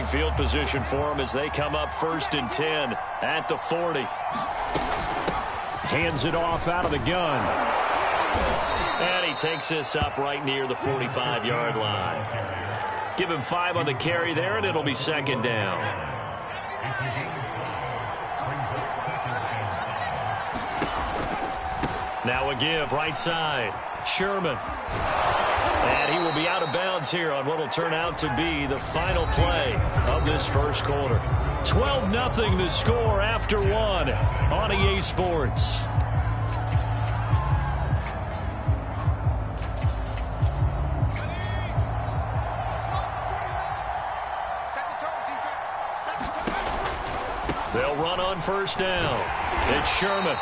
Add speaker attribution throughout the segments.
Speaker 1: Great field position for them as they come up 1st and 10 at the 40.
Speaker 2: Hands it off out of the gun.
Speaker 1: And he takes this up right near the 45-yard line. Give him 5 on the carry there, and it'll be 2nd down. Now a give right side. Sherman. And he will be out of bounds here on what will turn out to be the final play of this first quarter. 12-0 the score after 1 on EA Sports. They'll run on 1st down. It's Sherman.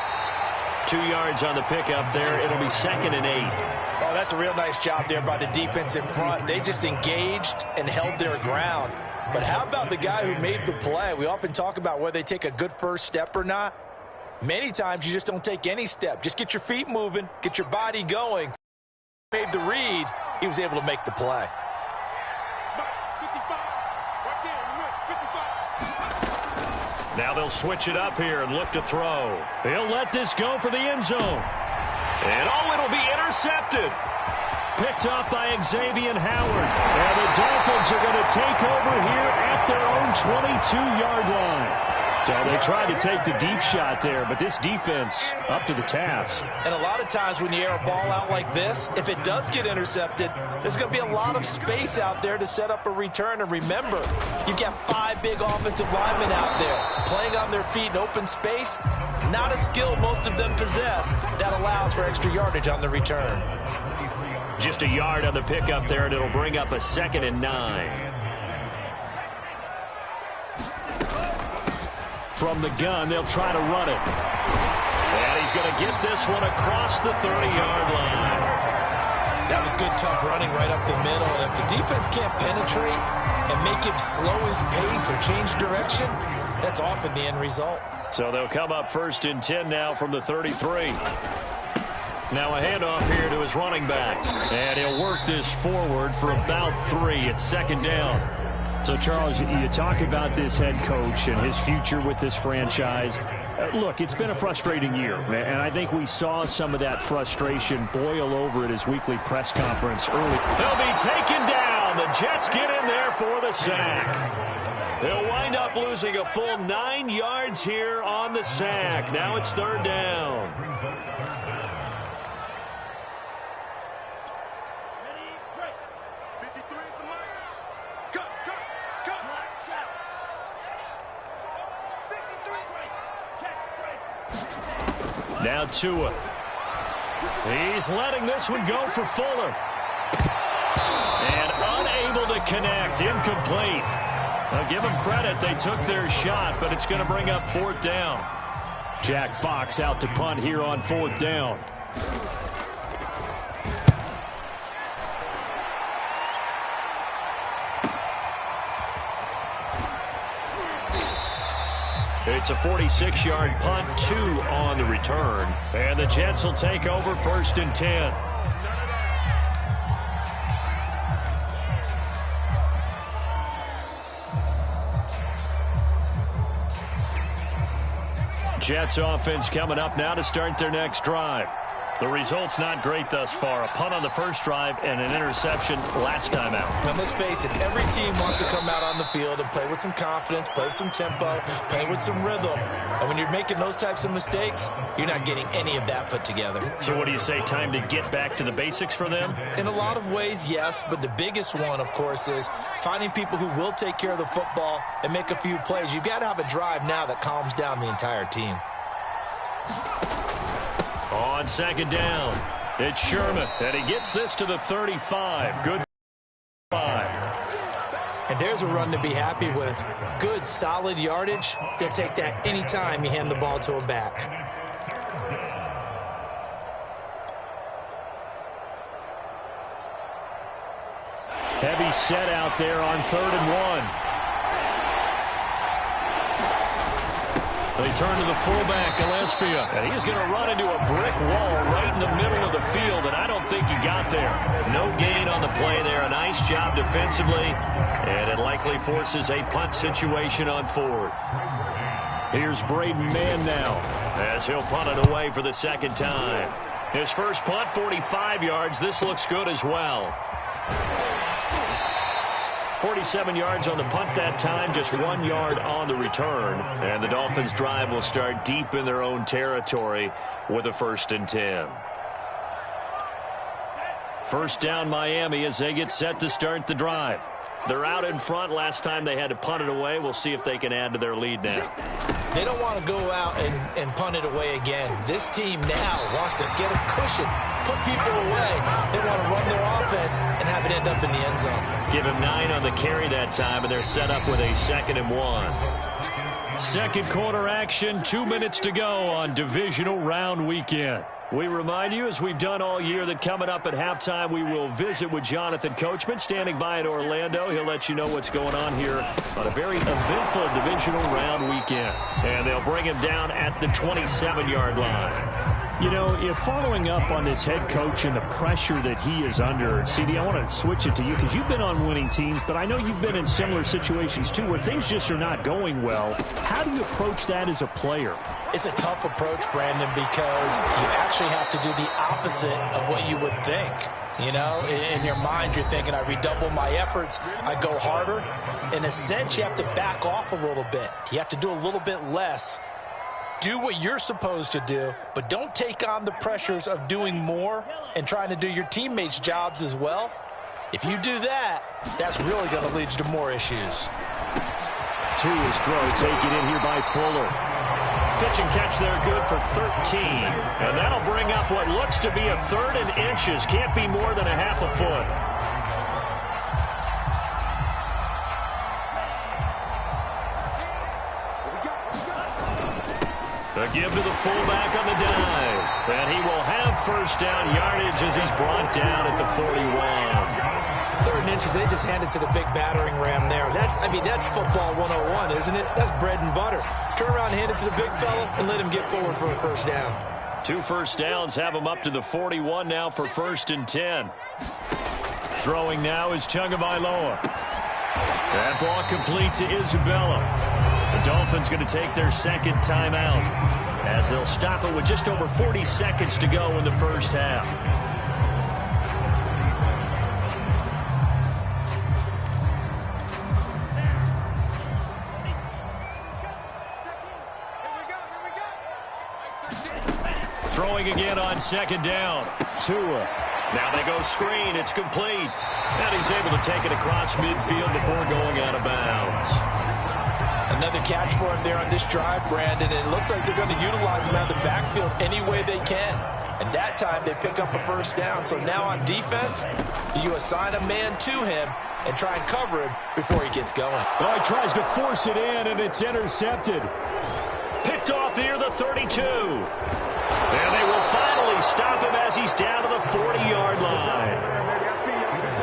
Speaker 1: 2 yards on the pickup there. It'll be 2nd and 8.
Speaker 3: Oh, that's a real nice job there by the defense in front. They just engaged and held their ground. But how about the guy who made the play? We often talk about whether they take a good first step or not. Many times you just don't take any step. Just get your feet moving, get your body going. Made the read. He was able to make the play.
Speaker 1: Now they'll switch it up here and look to throw. He'll let this go for the end zone. And it'll be intercepted. Picked up by Xavier Howard. And the Dolphins are going to take over here at their own 22-yard line.
Speaker 2: So they tried to take the deep shot there, but this defense up to the task.
Speaker 3: And a lot of times when you air a ball out like this, if it does get intercepted, there's going to be a lot of space out there to set up a return. And remember, you've got 5 big offensive linemen out there playing on their feet in open space. Not a skill most of them possess that allows for extra yardage on the return.
Speaker 1: Just a yard on the pickup there, and it'll bring up a 2nd and 9.
Speaker 2: From the gun, they'll try to run it.
Speaker 1: And he's going to get this one across the 30-yard line.
Speaker 3: That was good, tough running right up the middle. And if the defense can't penetrate and make him slow his pace or change direction, that's often the end result.
Speaker 1: So they'll come up 1st and 10 now from the 33. Now a handoff here to his running back. And he'll work this forward for about 3. It's 2nd down.
Speaker 2: So, Charles, you talk about this head coach and his future with this franchise. Look, it's been a frustrating year, and I think we saw some of that frustration boil over at his weekly press conference early.
Speaker 1: They'll be taken down. The Jets get in there for the sack. They'll wind up losing a full 9 yards here on the sack. Now it's 3rd down. Now Tua. He's letting this one go for Fuller. And unable to connect. Incomplete. I'll give them credit. They took their shot, but it's going to bring up 4th down.
Speaker 2: Jack Fox out to punt here on 4th down.
Speaker 1: It's a 46-yard punt, 2 on the return. And the Jets will take over 1st and 10. Jets offense coming up now to start their next drive. The result's not great thus far. A punt on the first drive and an interception last time out.
Speaker 3: Now, let's face it, every team wants to come out on the field and play with some confidence, play with some tempo, play with some rhythm. And when you're making those types of mistakes, you're not getting any of that put together.
Speaker 1: So what do you say, time to get back to the basics for them?
Speaker 3: In a lot of ways, yes, but the biggest one, of course, is finding people who will take care of the football and make a few plays. You've got to have a drive now that calms down the entire team.
Speaker 1: On 2nd down, it's Sherman, and he gets this to the 35. Good 5.
Speaker 3: And there's a run to be happy with. Good, solid yardage. You'll take that anytime you hand the ball to a back.
Speaker 2: Heavy set out there on 3rd and 1.
Speaker 1: They return to the fullback, Gillespie. And he's going to run into a brick wall right in the middle of the field, and I don't think he got there. No gain on the play there. A nice job defensively, and it likely forces a punt situation on 4th.
Speaker 2: Here's Braden Mann now,
Speaker 1: as he'll punt it away for the second time. His first punt, 45 yards. This looks good as well. 47 yards on the punt that time, just 1 yard on the return. And the Dolphins' drive will start deep in their own territory with a 1st and 10. First down, Miami, as they get set to start the drive. They're out in front. Last time they had to punt it away. We'll see if they can add to their lead now.
Speaker 3: They don't want to go out and punt it away again. This team now wants to get a cushion, put people away. They want to run their offense and have it end up in the end zone.
Speaker 1: Give him 9 on the carry that time, and they're set up with a 2nd and 1.
Speaker 2: Second quarter action, 2 minutes to go on divisional round weekend. We remind you, as we've done all year, that coming up at halftime, we will visit with Jonathan Coachman, standing by in Orlando. He'll let you know what's going on here on a very eventful divisional round weekend. And they'll bring him down at the 27-yard line. You know, if following up on this head coach and the pressure that he is under, CD, I want to switch it to you because you've been on winning teams, but I know you've been in similar situations too where things just are not going well. How do you approach that as a player?
Speaker 3: It's a tough approach, Brandon, because you actually have to do the opposite of what you would think. You know, in your mind, you're thinking, I redouble my efforts, I go harder. In a sense, you have to back off a little bit. You have to do a little bit less. Do what you're supposed to do, but don't take on the pressures of doing more and trying to do your teammates' jobs as well. If you do that, that's really going to lead you to more issues.
Speaker 2: To his throw, taken in here by Fuller.
Speaker 1: Pitch and catch there, good for 13. And that'll bring up what looks to be a 3rd and inches. Can't be more than a half a foot. A give to the fullback on the dive. And he will have first down yardage as he's brought down at the 41.
Speaker 3: 3rd and inches, they just handed to the big battering ram there. That's football 101, isn't it? That's bread and butter. Turn around, hand it to the big fella, and let him get forward for a first down.
Speaker 1: 2 first downs have him up to the 41 now for 1st and 10.
Speaker 2: Throwing now is Tagovailoa. That ball complete to Isabella. The Dolphins going to take their 2nd timeout as they'll stop it with just over 40 seconds to go in the first half. Throwing again on 2nd down. Tua.
Speaker 1: Now they go screen. It's complete. And he's able to take it across midfield before going out of bounds.
Speaker 3: Another catch for him there on this drive, Brandon. And it looks like they're going to utilize him out of the backfield any way they can. And that time they pick up a first down. So now on defense, you assign a man to him and try and cover him before he gets going.
Speaker 2: Oh, he tries to force it in, and it's intercepted.
Speaker 1: Picked off near the 32. And they will finally stop him as he's down to the 40-yard line.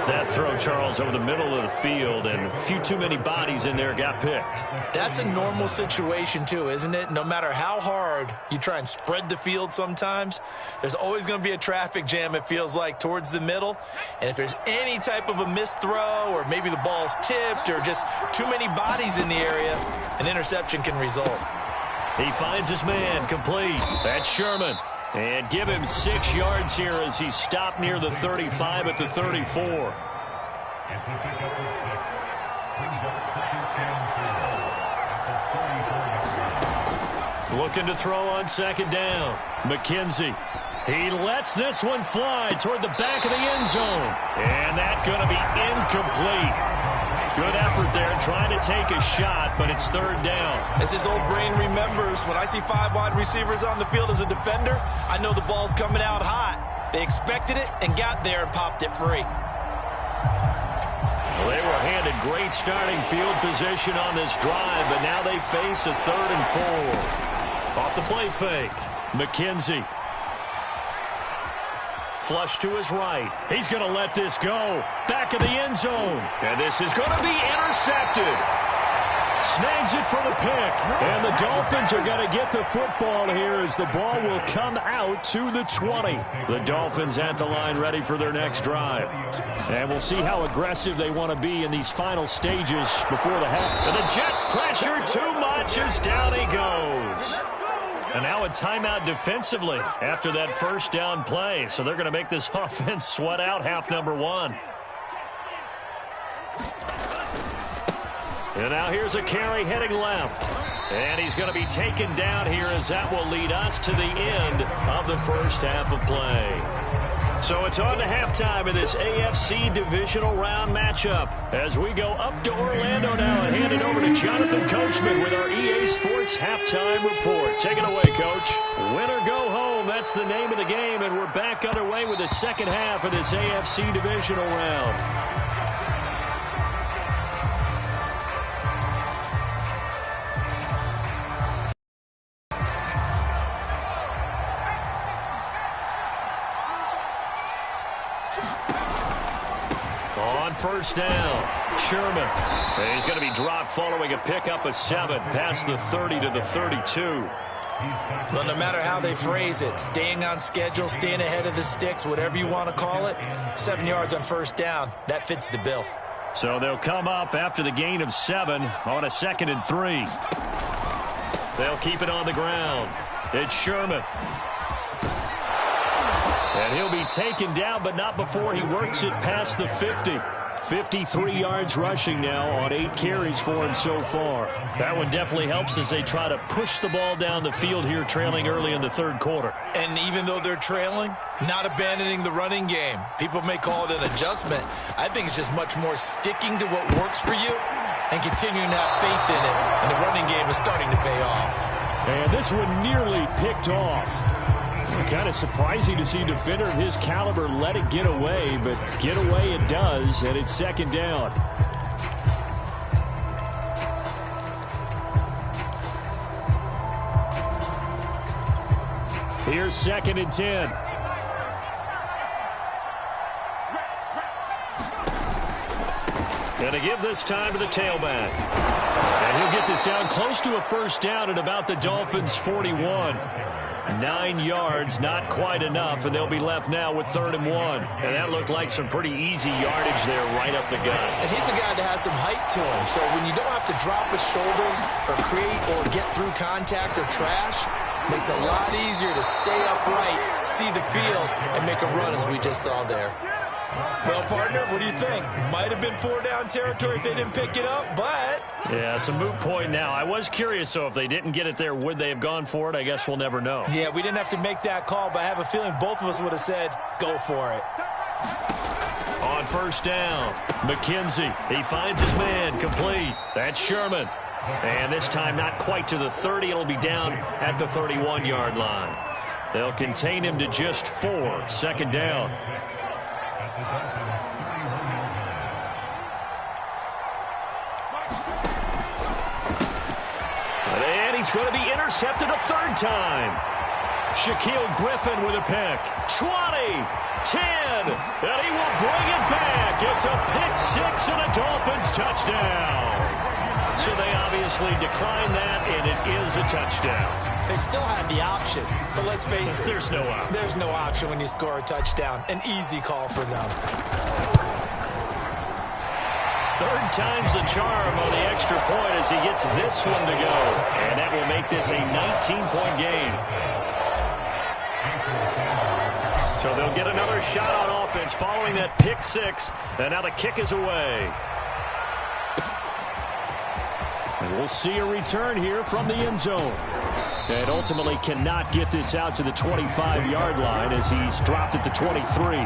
Speaker 1: That throw, Charles, over the middle of the field, and a few too many bodies in there got picked.
Speaker 3: That's a normal situation, too, isn't it? No matter how hard you try and spread the field sometimes, there's always going to be a traffic jam, it feels like, towards the middle. And if there's any type of a missed throw or maybe the ball's tipped or just too many bodies in the area, an interception can result.
Speaker 1: He finds his man complete. That's Sherman. And give him 6 yards here as he's stopped near the 35 at the 34. Looking to throw on 2nd down. McKenzie. He lets this one fly toward the back of the end zone. And that's going to be incomplete. Good effort there, trying to take a shot, but it's 3rd down.
Speaker 3: As his old brain remembers, when I see 5 wide receivers on the field as a defender, I know the ball's coming out hot. They expected it and got there and popped it free.
Speaker 1: Well, they were handed great starting field position on this drive, but now they face a 3rd and 4. Off the play fake, McKenzie. Flush to his right. He's going to let this go. Back of the end zone. And this is going to be intercepted.
Speaker 2: snags it for the pick. And the Dolphins are going to get the football here as the ball will come out to the 20. The Dolphins at the line ready for their next drive. And we'll see how aggressive they want to be in these final stages before the half.
Speaker 1: And the Jets pressure too much as down he goes. And now a timeout defensively after that first down play. So they're going to make this offense sweat out half number one. And now here's a carry heading left. And he's going to be taken down here as that will lead us to the end of the first half of play. So it's on to halftime in this AFC divisional round matchup as we go up to Orlando now and hand it over to Jonathan Coachman with our EA Sports halftime report. Take it away, Coach. Win or go home, that's the name of the game, and we're back underway with the second half of this AFC divisional round. On first down, Sherman. And he's going to be dropped following a pickup of 7 past the 30 to the 32.
Speaker 3: Well, no matter how they phrase it, staying on schedule, staying ahead of the sticks, whatever you want to call it, 7 yards on first down, that fits the bill.
Speaker 2: So they'll come up after the gain of 7 on a 2nd and 3. They'll keep it on the ground. It's Sherman. And he'll be taken down, but not before he works it past the 50. 53 yards rushing now on 8 carries for him so far. That one definitely helps as they try to push the ball down the field here, trailing early in the third quarter.
Speaker 3: And even though they're trailing, not abandoning the running game. People may call it an adjustment. I think it's just much more sticking to what works for you and continuing to have faith in it. And the running game is starting to pay off.
Speaker 2: And this one nearly picked off. Kind of surprising to see a defender of his caliber let it get away, but get away it does, and it's second down. Here's 2nd and 10. Going to give this time to the tailback. And he'll get this down close to a first down at about the Dolphins' 41. 9 yards, not quite enough, and they'll be left now with 3rd and 1. And that looked like some pretty easy yardage there right up the gut.
Speaker 3: And he's a guy that has some height to him, so when you don't have to drop a shoulder or create or get through contact or trash, makes it a lot easier to stay upright, see the field, and make a run as we just saw there. Well, partner, what do you think? Might have been 4-down territory if they didn't pick it up, but...
Speaker 2: Yeah, it's a moot point now. I was curious, so if they didn't get it there, would they have gone for it? I guess we'll never know.
Speaker 3: Yeah, we didn't have to make that call, but I have a feeling both of us would have said, go for it.
Speaker 2: On first down, McKenzie. He finds his man, complete. That's Sherman. And this time not quite to the 30. It'll be down at the 31-yard line. They'll contain him to just 4. Second down. And he's going to be intercepted a 3rd time. Shaquille Griffin with a pick. 20, 10, and he will bring it back. It's a pick 6 and a Dolphins touchdown. So they obviously declined that, and it is a touchdown.
Speaker 3: They still had the option, but let's face it.
Speaker 2: There's no option.
Speaker 3: There's no option when you score a touchdown. An easy call for them.
Speaker 2: 3rd time's the charm on the extra point as he gets this one to go. And that will make this a 19-point game. So they'll get another shot on offense following that pick 6. And now the kick is away. And we'll see a return here from the end zone. And ultimately cannot get this out to the 25-yard line as he's dropped at the 23.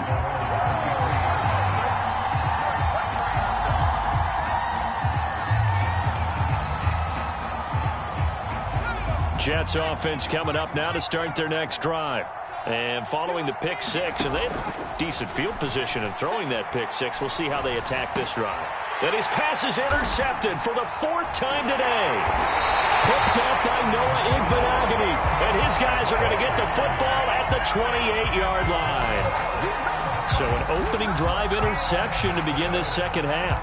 Speaker 2: Jets offense coming up now to start their next drive. And following the pick 6, and they have decent field position in throwing that pick 6. We'll see how they attack this drive. And his pass is intercepted for the 4th time today. Picked up by Noah Igbenogany. And his guys are going to get the football at the 28-yard line. So an opening drive interception to begin this second half.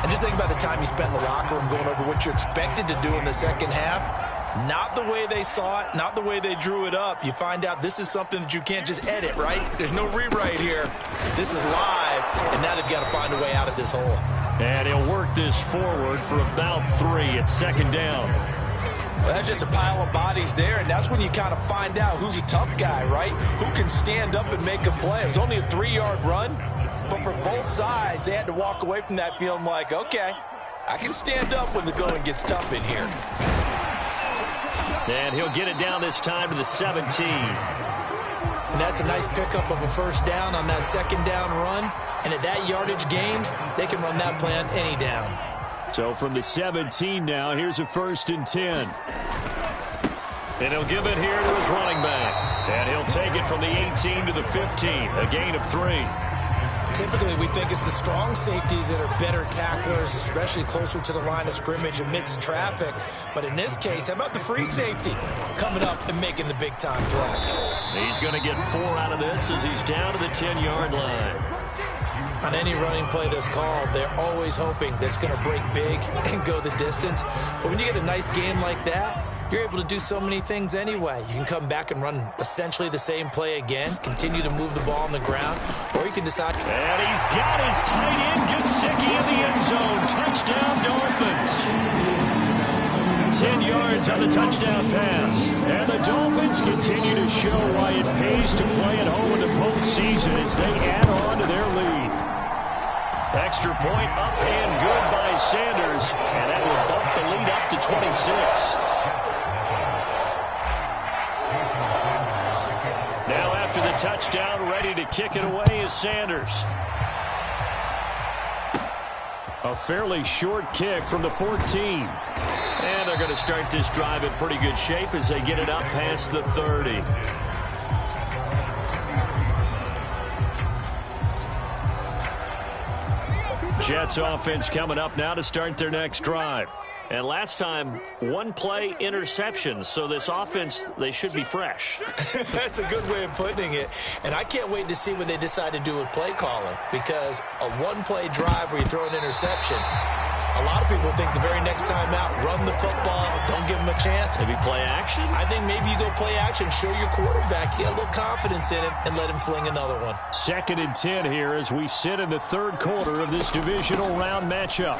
Speaker 3: And just think about the time you spent in the locker room going over what you're expected to do in the second half. Not the way they saw it, not the way they drew it up. You find out this is something that you can't just edit, right? There's no rewrite here. This is live, and now they've got to find a way out of this hole.
Speaker 1: And he'll work this forward for about 3 at second down.
Speaker 3: Well, that's just a pile of bodies there, and that's when you kind of find out who's a tough guy, right? Who can stand up and make a play. It was only a 3-yard run, but for both sides, they had to walk away from that feeling like, okay, I can stand up when the going gets tough in here.
Speaker 1: And he'll get it down this time to the 17.
Speaker 3: And that's a nice pickup of a first down on that second down run. And at that yardage gain, they can run that play on any down.
Speaker 2: So from the 17 now, here's a 1st and 10.
Speaker 1: And he'll give it here to his running back. And he'll take it from the 18 to the 15, a gain of 3.
Speaker 3: Typically, we think it's the strong safeties that are better tacklers, especially closer to the line of scrimmage amidst traffic. But in this case, how about the free safety coming up and making the big-time play?
Speaker 1: He's going to get 4 out of this as he's down to the 10-yard line.
Speaker 3: On any running play that's called, they're always hoping that it's going to break big and go the distance. But when you get a nice game like that, you're able to do so many things anyway. You can come back and run essentially the same play again, continue to move the ball on the ground, or you can decide.
Speaker 1: And he's got his tight end, Gesicki, in the end zone. Touchdown, Dolphins. 10 yards on the touchdown pass. And the Dolphins continue to show why it pays to play at home in the postseason as they add on to their lead. Extra point up and good by Sanders. And that will bump the lead up to 26. Now after the touchdown, ready to kick it away is Sanders.
Speaker 2: A fairly short kick from the 14.
Speaker 1: And they're going to start this drive in pretty good shape as they get it up past the 30. Jets offense coming up now to start their next drive. And last time, 1 play interceptions. So this offense, they should be fresh.
Speaker 3: That's a good way of putting it. And I can't wait to see what they decide to do with play calling. Because a 1-play drive where you throw an interception, a lot of people think the very next time out, run the football, don't give them a chance.
Speaker 1: Maybe play action?
Speaker 3: I think maybe you go play action, show your quarterback, you get a little confidence in him, and let him fling another one.
Speaker 2: 2nd and 10 here as we sit in the 3rd quarter of this divisional round matchup.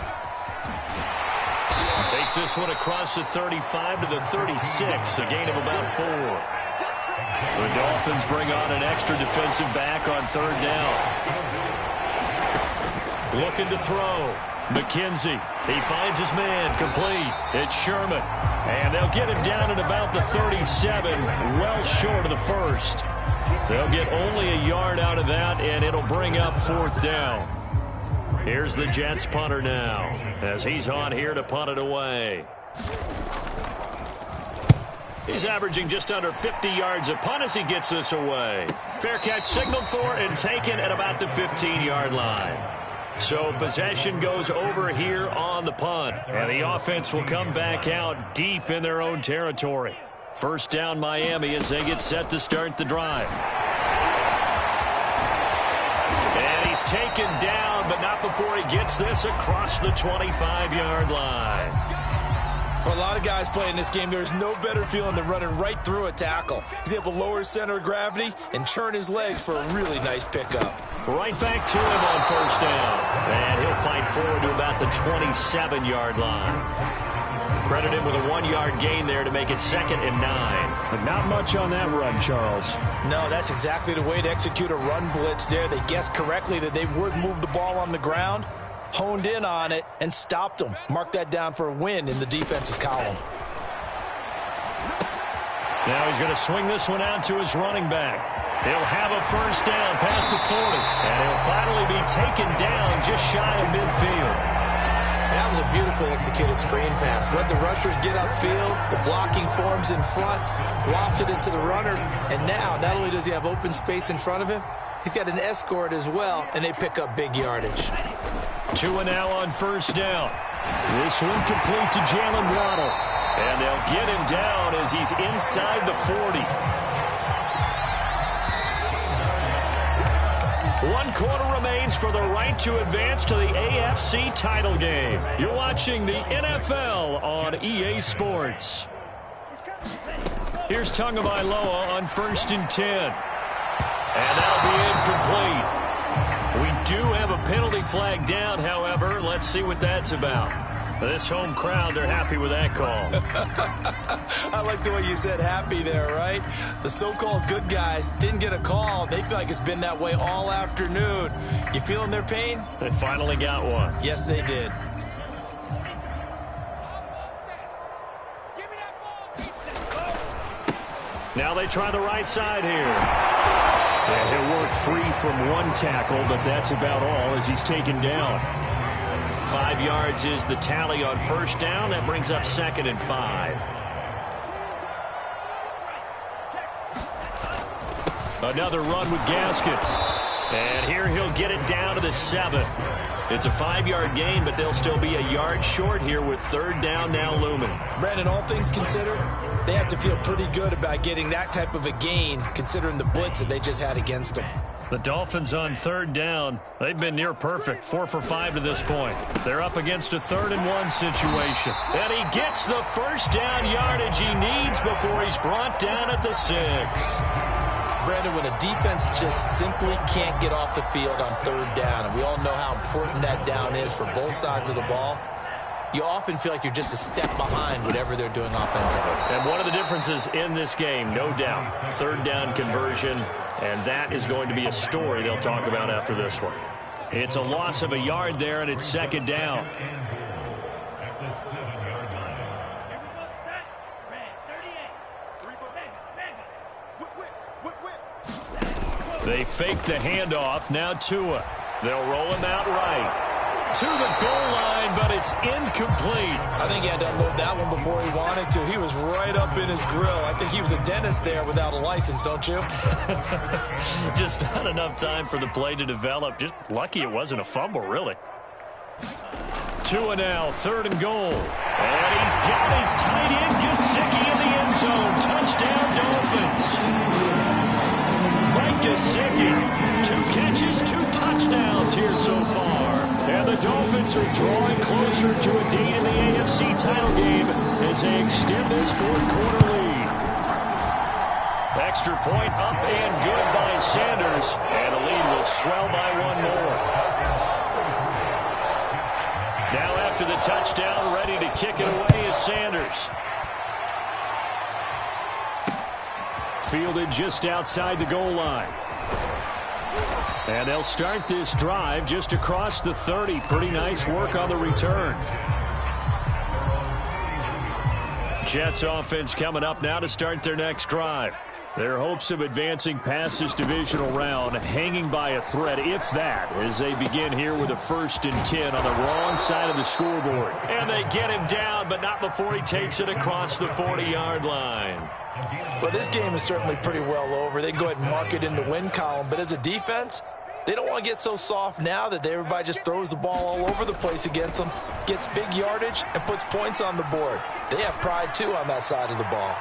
Speaker 1: Takes this one across the 35 to the 36, a gain of about 4. The Dolphins bring on an extra defensive back on 3rd down. Looking to throw. McKenzie. He finds his man. Complete. It's Sherman. And they'll get him down at about the 37, well short of the 1st. They'll get only a yard out of that, and it'll bring up 4th down. Here's the Jets punter now as he's on here to punt it away. He's averaging just under 50 yards a punt as he gets this away. Fair catch signaled for and taken at about the 15-yard line. So possession goes over here on the punt. And the offense will come back out deep in their own territory. 1st down Miami as they get set to start the drive. And he's taken down, but not before he gets this across the 25-yard line.
Speaker 3: For a lot of guys playing this game, there's no better feeling than running right through a tackle. He's able to lower his center of gravity and churn his legs for a really nice pickup.
Speaker 1: Right back to him on 1st down. And he'll fight forward to about the 27-yard line. Credit him with a 1-yard gain there to make it 2nd and 9.
Speaker 2: But not much on that run, Charles.
Speaker 3: No, that's exactly the way to execute a run blitz there. They guessed correctly that they would move the ball on the ground, honed in on it, and stopped them. Mark that down for a win in the defense's column.
Speaker 1: Now he's going to swing this one out to his running back. He'll have a 1st down past the 40. And he'll finally be taken down just shy of midfield.
Speaker 3: That was a beautifully executed screen pass. Let the rushers get upfield. The blocking forms in front. Lofted it to the runner. And now, not only does he have open space in front of him, he's got an escort as well, and they pick up big yardage.
Speaker 1: 2 and now on 1st down. This one complete to Jalen Waddle. And they'll get him down as he's inside the 40. 1 quarter remains for the right to advance to the AFC title game. You're watching the NFL on EA Sports. Here's Tagovailoa on 1st and 10. And that'll be incomplete. We do have a penalty flag down, however. Let's see what that's about. This home crowd, they're happy with that call.
Speaker 3: I like the way you said happy there, right? The so-called good guys didn't get a call. They feel like it's been that way all afternoon. You feeling their pain?
Speaker 1: They finally got one.
Speaker 3: Yes, they did.
Speaker 1: Now they try the right side here. And he'll work free from one tackle, but that's about all as he's taken down. 5 yards is the tally on 1st down. That brings up 2nd and 5. Another run with Gaskin. And here he'll get it down to the 7. It's a 5-yard gain, but they'll still be a yard short here with 3rd down now looming.
Speaker 3: Brandon, all things considered, they have to feel pretty good about getting that type of a gain, considering the blitz that they just had against them.
Speaker 1: The Dolphins on 3rd down. They've been near perfect, 4 for 5 to this point. They're up against a 3rd and 1 situation. And he gets the 1st down yardage he needs before he's brought down at the 6.
Speaker 3: Brandon, when a defense just simply can't get off the field on 3rd down, and we all know how important that down is for both sides of the ball, you often feel like you're just a step behind whatever they're doing offensively.
Speaker 1: And one of the differences in this game, no doubt, 3rd down conversion, and that is going to be a story they'll talk about after this one. It's a loss of a yard there, and it's 2nd down. They fake the handoff. Now Tua. They'll roll him out right. To the goal line, but it's incomplete.
Speaker 3: I think he had to unload that one before he wanted to. He was right up in his grill. I think he was a dentist there without a license, don't you?
Speaker 1: Just not enough time for the play to develop. Just lucky it wasn't a fumble, really. Tua now, 3rd and goal. And he's got his tight end, Gesicki, in the end zone. Touchdown, Dolphins. Mike Gesicki, 2 catches, 2 touchdowns here so far. And the Dolphins are drawing closer to a date in the AFC title game as they extend this 4th quarter lead. Extra point up and good by Sanders. And the lead will swell by 1 more. Now after the touchdown, ready to kick it away is Sanders. Fielded just outside the goal line. And they'll start this drive just across the 30. Pretty nice work on the return. Jets offense coming up now to start their next drive. Their hopes of advancing past this divisional round hanging by a thread, if that, as they begin here with a 1st and 10 on the wrong side of the scoreboard. And they get him down, but not before he takes it across the 40-yard line.
Speaker 3: Well, this game is certainly pretty well over. They can go ahead and mark it in the win column, but as a defense, they don't want to get so soft now that everybody just throws the ball all over the place against them, gets big yardage, and puts points on the board. They have pride, too, on that side of the ball.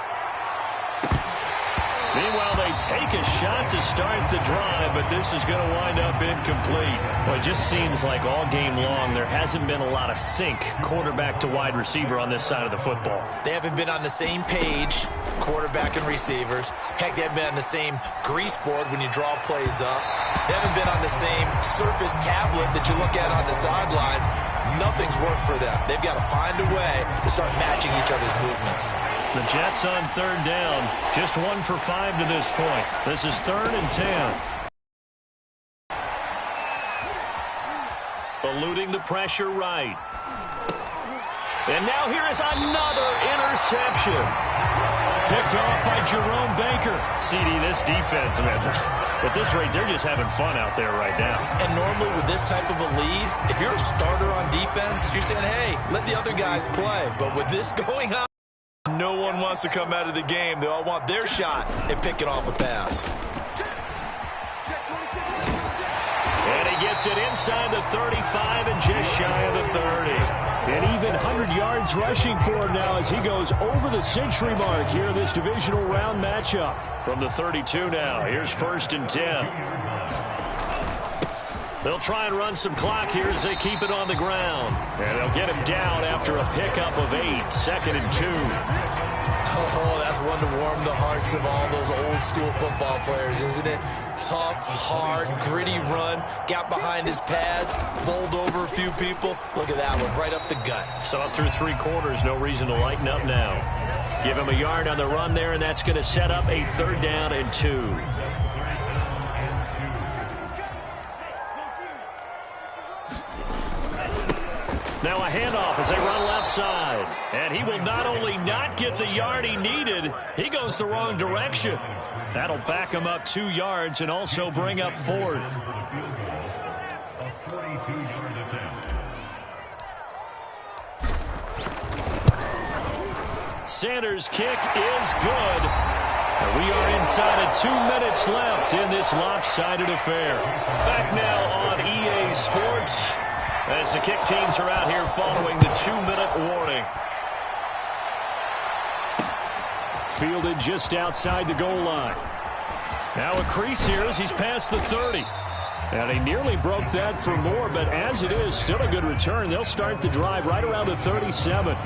Speaker 1: Meanwhile, they take a shot to start the drive, but this is going to wind up incomplete. Well, it just seems like all game long there hasn't been a lot of sync quarterback to wide receiver on this side of the football.
Speaker 3: They haven't been on the same page, quarterback and receivers. Heck, they haven't been on the same grease board when you draw plays up. They haven't been on the same surface tablet that you look at on the sidelines. Nothing's worked for them. They've got to find a way to start matching each other's movements.
Speaker 1: The Jets on 3rd down. Just 1 for 5 to this point. This is 3rd and 10. Eluding the pressure right. And now here is another interception. Picked off by Jerome Baker. CD, this defense, man, at this rate, they're just having fun out there right now.
Speaker 3: And normally with this type of a lead, if you're a starter on defense, you're saying, hey, let the other guys play. But with this going on, no one wants to come out of the game. They all want their shot at picking off a pass.
Speaker 1: And he gets it inside the 35 and just shy of the 30. And even 100 yards rushing for him now as he goes over the century mark here in this divisional round matchup. From the 32 now, here's 1st and 10. They'll try and run some clock here as they keep it on the ground. And they'll get him down after a pickup of 8, 2nd and 2.
Speaker 3: Oh, that's one to warm the hearts of all those old school football players, isn't it? Tough, hard, gritty run, got behind his pads, bowled over a few people. Look at that one, right up the gut.
Speaker 1: So up through 3 quarters, no reason to lighten up now. Give him a yard on the run there, and that's going to set up a 3rd down and 2. Now a handoff as they run left side. And he will not only not get the yard he needed, he goes the wrong direction. That'll back him up 2 yards and also bring up 4th. Sanders' kick is good. And we are inside of 2 minutes left in this lopsided affair. Back now on EA Sports as the kick teams are out here following the 2-minute warning.
Speaker 2: Fielded just outside the goal line.
Speaker 1: Now a crease here as he's past the 30.
Speaker 2: And he nearly broke that for more, but as it is, still a good return. They'll start the drive right around the 37.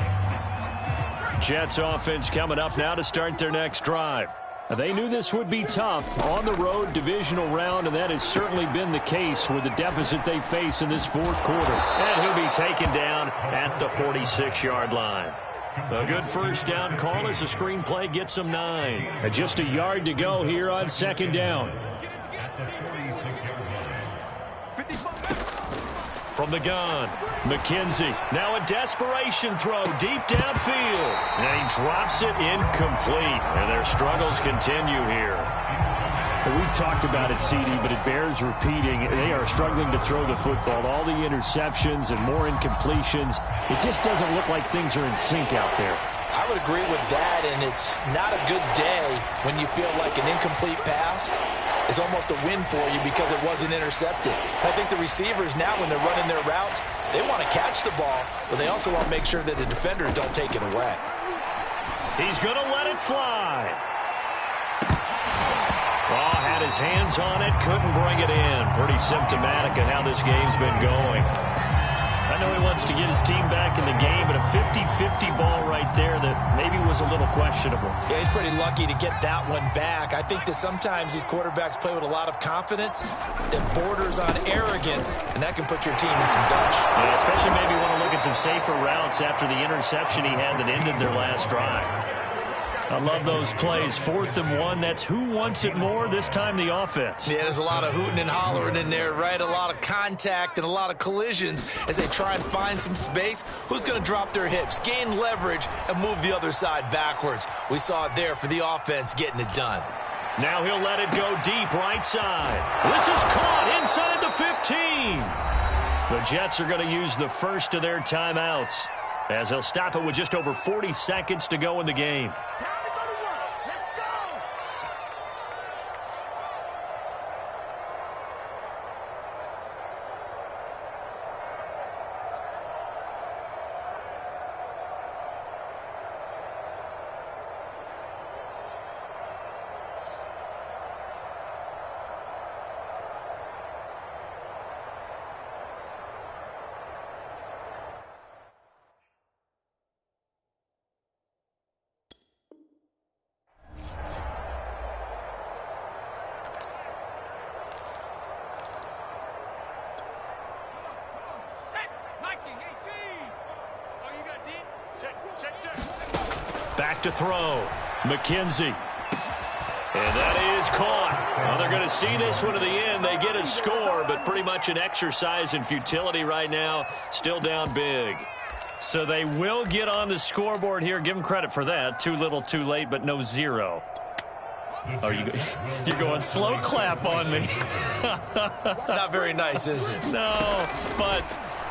Speaker 1: Jets offense coming up now to start their next drive.
Speaker 2: They knew this would be tough on the road divisional round, and that has certainly been the case with the deficit they face in this 4th quarter.
Speaker 1: And he'll be taken down at the 46-yard line. A good first down call as the screenplay gets him 9.
Speaker 2: And just a yard to go here on 2nd down.
Speaker 1: From the gun, McKenzie. Now a desperation throw deep downfield. And he drops it incomplete. And their struggles continue here.
Speaker 2: We've talked about it, CD, but it bears repeating. They are struggling to throw the football. All the interceptions and more incompletions. It just doesn't look like things are in sync out there.
Speaker 3: I would agree with that, and it's not a good day when you feel like an incomplete pass is almost a win for you because it wasn't intercepted. I think the receivers now, when they're running their routes, they want to catch the ball, but they also want to make sure that the defenders don't take it away.
Speaker 1: He's going to let it fly. Oh, had his hands on it, couldn't bring it in. Pretty symptomatic of how this game's been going. I know he wants to get his team back in the game, but a 50-50 ball right there that maybe was a little questionable.
Speaker 3: Yeah, he's pretty lucky to get that one back. I think that sometimes these quarterbacks play with a lot of confidence that borders on arrogance, and that can put your team in some dutch.
Speaker 1: Yeah, especially maybe want to look at some safer routes after the interception he had that ended their last drive. I love those plays. 4th and 1. That's who wants it more. This time the offense.
Speaker 3: Yeah, there's a lot of hooting and hollering in there, right? A lot of contact and a lot of collisions as they try and find some space. Who's going to drop their hips, gain leverage, and move the other side backwards? We saw it there for the offense getting it done.
Speaker 1: Now he'll let it go deep right side. This is caught inside the 15. The Jets are going to use the first of their timeouts as they'll stop it with just over 40 seconds to go in the game. Back to throw. McKenzie. And that is caught. Well, they're going to see this one to the end. They get a score, but pretty much an exercise in futility right now. Still down big. So they will get on the scoreboard here. Give them credit for that. Too little, too late, but no 0. Oh, you're going slow clap on me.
Speaker 3: Not very nice, is it?
Speaker 1: No, but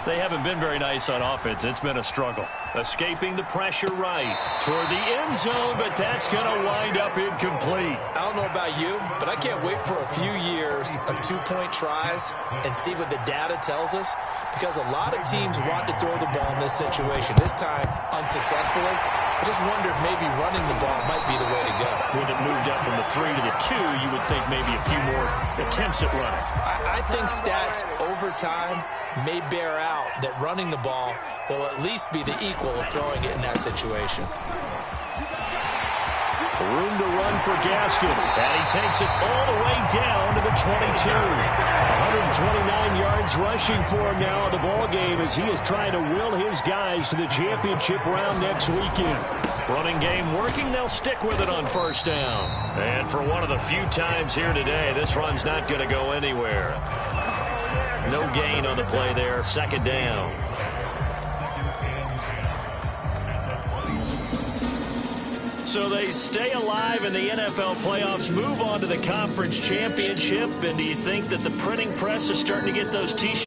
Speaker 1: They haven't been very nice on offense. It's been a struggle. Escaping the pressure right toward the end zone, but that's going to wind up incomplete.
Speaker 3: I don't know about you, but I can't wait for a few years of two-point tries and see what the data tells us, because a lot of teams want to throw the ball in this situation. This time, unsuccessfully. I just wonder if maybe running the ball might be the way to go.
Speaker 2: With it moved up from the 3 to the 2, you would think maybe a few more attempts at running.
Speaker 3: I think stats over time may bear out that running the ball will at least be the equal of throwing it in that situation.
Speaker 2: Room to run for Gaskin.
Speaker 1: And he takes it all the way down to the 22.
Speaker 2: 129 yards rushing for him now in the ballgame as he is trying to will his guys to the championship round next weekend.
Speaker 1: Running game working. They'll stick with it on first down. And for one of the few times here today, this run's not going to go anywhere. No gain on the play there. Second down. So they stay alive in the NFL playoffs, move on to the conference championship. And do you think that the printing press is starting to get those T-shirts?